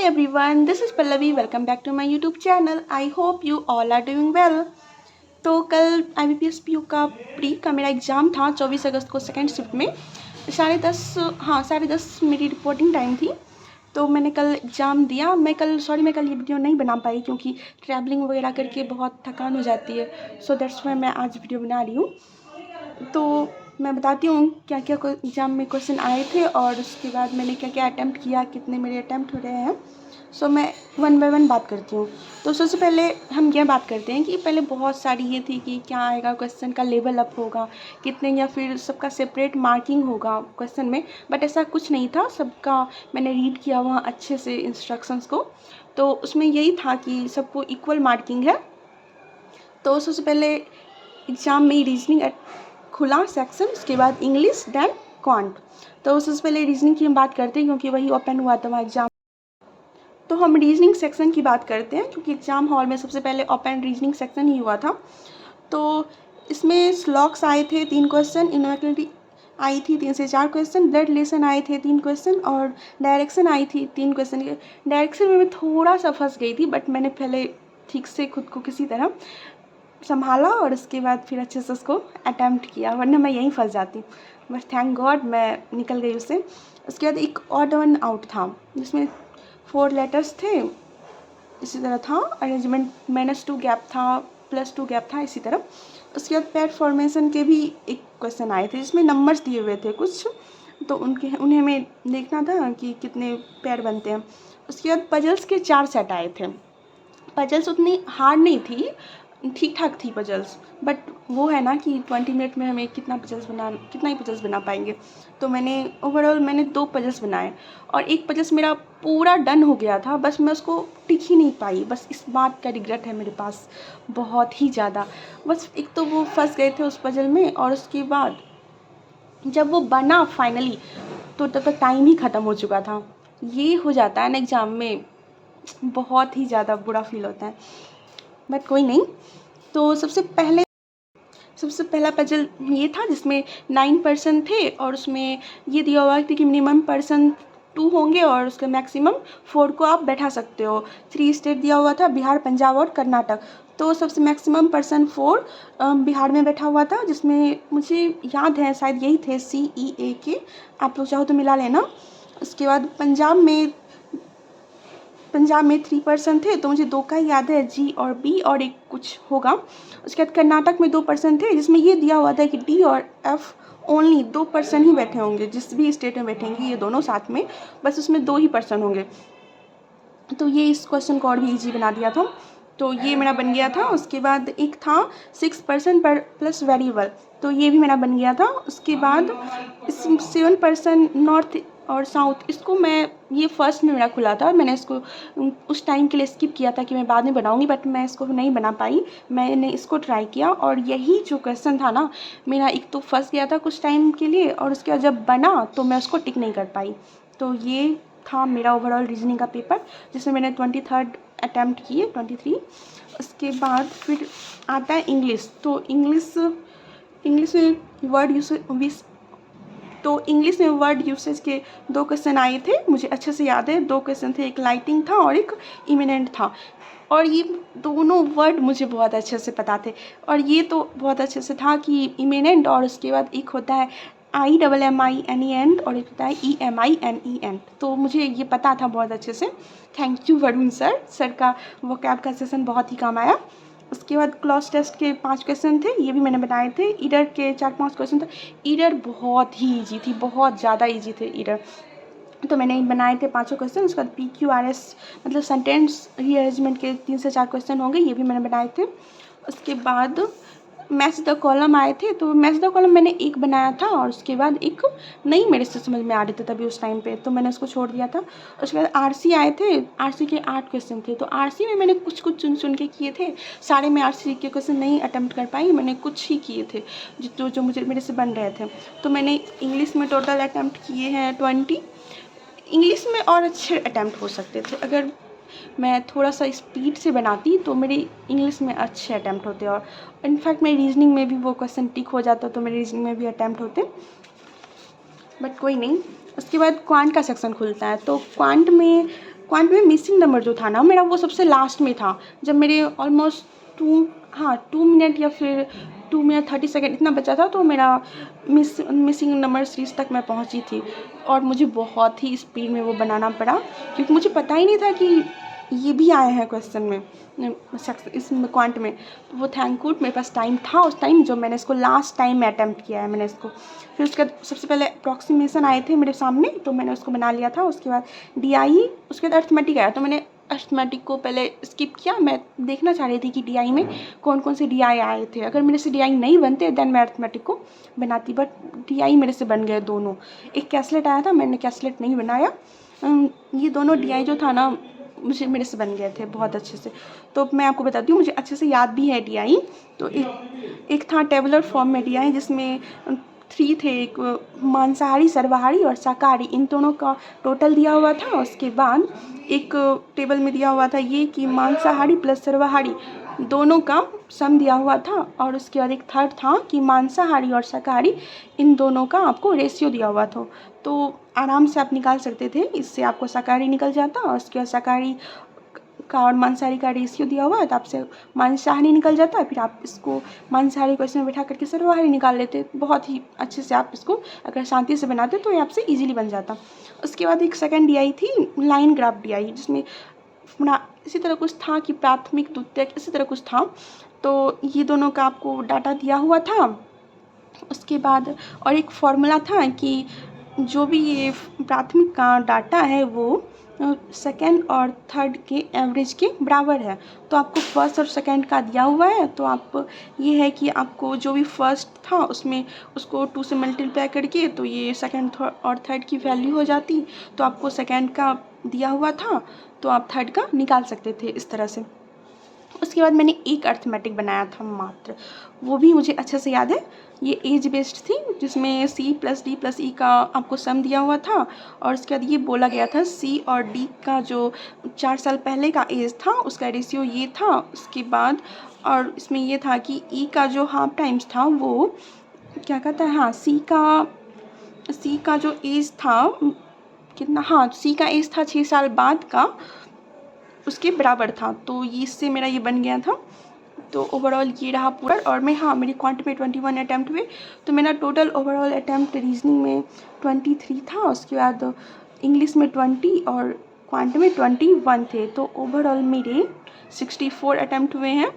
everyone, this is Pallavi. Welcome back to my YouTube channel. I hope you all are doing well. तो कल IBPS PU का pre का मेरा exam था 24 अगस्त को सेकेंड शिफ्ट में 10:30 मेरी रिपोर्टिंग टाइम थी। तो मैंने कल एग्ज़ाम दिया। मैं कल ये वीडियो नहीं बना पाई क्योंकि ट्रैवलिंग वगैरह करके बहुत थकान हो जाती है। सो दैट्स वाई मैं आज वीडियो बना रही हूँ। तो मैं बताती हूँ क्या क्या एग्ज़ाम में क्वेश्चन आए थे और उसके बाद मैंने क्या क्या अटैम्प्ट किया, कितने मेरे अटैम्प्ट हो रहे हैं। सो मैं वन बाय वन बात करती हूँ। तो सबसे पहले हम यह बात करते हैं कि पहले बहुत सारी ये थी कि क्या आएगा, क्वेश्चन का लेवल अप होगा कितने, या फिर सबका सेपरेट मार्किंग होगा क्वेश्चन में। बट ऐसा कुछ नहीं था, सबका मैंने रीड किया वहाँ अच्छे से इंस्ट्रक्शंस को। तो उसमें यही था कि सबको इक्वल मार्किंग है। तो सबसे पहले एग्ज़ाम में रीजनिंग खुला सेक्शन, उसके बाद इंग्लिश, देन क्वांट। तो सबसे पहले रीजनिंग की हम बात करते हैं क्योंकि वही ओपन हुआ था वहाँ एग्ज़ाम। तो हम रीजनिंग सेक्शन की बात करते हैं क्योंकि एग्ज़ाम हॉल में सबसे पहले ओपन रीजनिंग सेक्शन ही हुआ था। तो इसमें स्लॉक्स आए थे 3 क्वेश्चन, इनइक्वालिटी आई थी 3 से 4 क्वेश्चन, ब्लड रिलेशन आए थे 3 क्वेश्चन और डायरेक्शन आई थी 3 क्वेश्चन। डायरेक्शन में मैं थोड़ा सा फंस गई थी, बट मैंने पहले ठीक से खुद को किसी तरह संभाला और उसके बाद फिर अच्छे से उसको अटैम्प्ट किया, वरना मैं यहीं फंस जाती। बस थैंक गॉड मैं निकल गई उससे। उसके बाद एक ऑड वन आउट था जिसमें 4 लेटर्स थे, इसी तरह था। अरेंजमेंट -2 गैप था, +2 गैप था, इसी तरह। उसके बाद पैड फॉर्मेशन के भी एक क्वेश्चन आए थे जिसमें नंबर्स दिए हुए थे कुछ, तो उन्हें हमें देखना था कि कितने पैड बनते हैं। उसके बाद पजल्स के 4 सेट आए थे। पजल्स उतनी हार्ड नहीं थी, ठीक ठाक थी पजल्स, बट वो है ना कि 20 मिनट में हमें कितना ही पजल्स बना पाएंगे। तो ओवरऑल मैंने 2 पजल्स बनाए और एक पजल्स मेरा पूरा डन हो गया था, बस मैं उसको टिक ही नहीं पाई। बस इस बात का रिग्रेट है मेरे पास बहुत ही ज़्यादा। बस एक तो वो फंस गए थे उस पजल में, और उसके बाद जब वो बना फाइनली तो तब तक टाइम ही ख़त्म हो चुका था। ये हो जाता है ना एग्ज़ाम में, बहुत ही ज़्यादा बुरा फील होता है, बट कोई नहीं। तो सबसे पहला पजल ये था जिसमें 9% थे और उसमें ये दिया हुआ था कि मिनिमम पर्सन 2 होंगे और उसका मैक्सिमम 4 को आप बैठा सकते हो। 3 स्टेट दिया हुआ था, बिहार, पंजाब और कर्नाटक। तो सबसे मैक्सिमम पर्सन 4 बिहार में बैठा हुआ था, जिसमें मुझे याद है शायद यही थे CEA के, आप लोग चाहो तो मिला लेना। उसके बाद पंजाब में 3% थे, तो मुझे 2 का ही याद है, G और B, और एक कुछ होगा। उसके बाद कर्नाटक में 2% थे जिसमें ये दिया हुआ था कि D और F ओनली 2% ही बैठे होंगे, जिस भी स्टेट में बैठेंगे ये दोनों साथ में, बस उसमें 2 ही पर्सन होंगे। तो ये इस क्वेश्चन को और भी ईजी बना दिया था, तो ये मेरा बन गया था। उसके बाद एक था 6% पर प्लस वेरिएबल, तो ये भी मेरा बन गया था। उसके बाद 7% नॉर्थ और साउथ, इसको ये फर्स्ट में मेरा खुला था और मैंने इसको उस टाइम के लिए स्किप किया था कि मैं बाद में बनाऊंगी, बट मैं इसको नहीं बना पाई। मैंने इसको ट्राई किया और यही जो क्वेश्चन था ना, मेरा एक तो फंस गया था कुछ टाइम के लिए, और उसके बाद जब बना तो मैं उसको टिक नहीं कर पाई। तो ये था मेरा ओवरऑल रीजनिंग का पेपर, जिसमें मैंने 23rd अटैम्प्ट किए, 23। उसके बाद फिर आता है इंग्लिश। तो इंग्लिश में वर्ड यूसेज के 2 क्वेश्चन आए थे, मुझे अच्छे से याद है। 2 क्वेश्चन थे, एक लाइटिंग था और एक इमिनेंट था, और ये दोनों वर्ड मुझे बहुत अच्छे से पता थे। और ये तो बहुत अच्छे से था कि इमिनेंट, और उसके बाद एक होता है IMMINENT और एक होता है EMINENT, तो मुझे ये पता था बहुत अच्छे से। थैंक यू वरुण सर का वोकैब का सेशन बहुत ही काम आया। उसके बाद क्लॉज टेस्ट के 5 क्वेश्चन थे, ये भी मैंने बनाए थे। ईडर के 4-5 क्वेश्चन थे। ईडर बहुत ही ईजी थी, बहुत ज़्यादा ईजी थे ईडर, तो मैंने बनाए थे 5 क्वेश्चन। उसके बाद PQRS मतलब सेंटेंस रीअरेंजमेंट के 3 से 4 क्वेश्चन होंगे, ये भी मैंने बनाए थे। उसके बाद मैच द कॉलम आए थे, तो मैच द कॉलम मैंने एक बनाया था, और उसके बाद एक नहीं मेरे से समझ में आ रहे थे तभी उस टाइम पे, तो मैंने उसको छोड़ दिया था। उसके बाद RC आए थे, RC के 8 क्वेश्चन थे, तो RC में मैंने कुछ चुन के किए थे। सारे में RC के क्वेश्चन नहीं अटैम्प्ट कर पाई, मैंने कुछ ही किए थे जो मुझे मेरे से बन रहे थे। तो मैंने इंग्लिश में टोटल अटैम्प्ट किए हैं 20। इंग्लिश में और अच्छे अटैम्प्ट हो सकते थे, अगर मैं थोड़ा सा स्पीड से बनाती तो मेरी इंग्लिश में अच्छे अटैम्प्ट होते, और इनफैक्ट मेरी रीजनिंग में भी वो क्वेश्चन टिक हो जाता तो मेरी रीजनिंग में भी अटैम्प्ट होते, बट कोई नहीं। उसके बाद क्वांट का सेक्शन खुलता है, तो क्वांट में क्वांट में मिसिंग नंबर जो था ना मेरा, वो सबसे लास्ट में था, जब मेरे ऑलमोस्ट 2 मिनट या फिर 2 मिनट 30 सेकेंड इतना बचा था, तो मेरा मिसिंग नंबर सीरीज़ तक मैं पहुंची थी। और मुझे बहुत ही स्पीड में वो बनाना पड़ा, क्योंकि मुझे पता ही नहीं था कि ये भी आए हैं क्वेश्चन में इस क्वांट में। तो वो थैंक गॉड मेरे पास टाइम था उस टाइम, जो मैंने इसको लास्ट टाइम में अटैम्प्ट किया है मैंने इसको। फिर उसके बाद सबसे पहले अप्रॉक्सीमेशन आए थे मेरे सामने, तो मैंने उसको बना लिया था। उसके बाद DI, उसके बाद अर्थमेटिक आया, तो मैंने अर्थमेटिक को पहले स्किप किया। मैं देखना चाह रही थी कि DI में कौन कौन से DI आए थे। अगर मेरे से DI नहीं बनते देन मैं अर्थमेटिक को बनाती, बट DI मेरे से बन गए दोनों। एक कैसलेट आया था, मैंने कैसलेट नहीं बनाया। ये दोनों DI जो था ना मेरे से बन गए थे बहुत अच्छे से। तो मैं आपको बताती हूँ, मुझे अच्छे से याद भी है DI। तो एक था टेबुलर फॉर्म में DI, जिसमें 3 थे, एक मांसाहारी, सर्वाहारी और शाकाहारी, इन दोनों का टोटल दिया हुआ था। उसके बाद एक टेबल में दिया हुआ था ये कि मांसाहारी प्लस सर्वाहारी दोनों का सम दिया हुआ था। और उसके बाद एक थर्ड था कि मांसाहारी और शाकाहारी इन दोनों का आपको रेशियो दिया हुआ था। तो आराम से आप निकाल सकते थे, इससे आपको शाकाहारी निकल जाता। और उसके बाद शाकाहारी का और मांसाहारी का रेशियो दिया हुआ है, तो आपसे मांसाहारी निकल जाता है। फिर आप इसको मांसाहारी को इसमें बैठा करके सर्वाहारी निकाल लेते। बहुत ही अच्छे से आप इसको अगर शांति से बनाते तो ये आपसे इजीली बन जाता। उसके बाद एक सेकंड DI थी, लाइन ग्राफ DI, जिसमें अपना इसी तरह कुछ था कि प्राथमिक द्वितीयक इसी तरह कुछ था। तो ये दोनों का आपको डाटा दिया हुआ था। उसके बाद और एक फॉर्मूला था कि जो भी ये प्राथमिक का डाटा है वो सेकंड और थर्ड के एवरेज के बराबर है। तो आपको फर्स्ट और सेकंड का दिया हुआ है, तो आप ये है कि आपको जो भी फर्स्ट था उसमें उसको 2 से मल्टीप्लाई करके तो ये सेकंड और थर्ड की वैल्यू हो जाती। तो आपको सेकंड का दिया हुआ था तो आप थर्ड का निकाल सकते थे इस तरह से। उसके बाद मैंने एक अर्थमेटिक बनाया था मात्र, वो भी मुझे अच्छे से याद है। ये एज बेस्ड थी, जिसमें C + D + E का आपको सम दिया हुआ था। और उसके बाद ये बोला गया था C और D का जो 4 साल पहले का एज था उसका रेशियो ये था। उसके बाद और इसमें ये था कि E का जो हाफ टाइम्स था वो क्या कहता है, हाँ C का जो एज था कितना, हाँ C का एज था 6 साल बाद का उसके बराबर था। तो ये इससे मेरा ये बन गया था। तो ओवरऑल ये रहा पूरा। और मैं मेरी क्वांट में 21 अटैम्प्ट हुए, तो मेरा टोटल ओवरऑल अटैम्प्ट रीजनिंग में 23 था। उसके बाद इंग्लिश में 20 और क्वांट में 21 थे। तो ओवरऑल मेरे 64 अटैम्प्ट हुए हैं।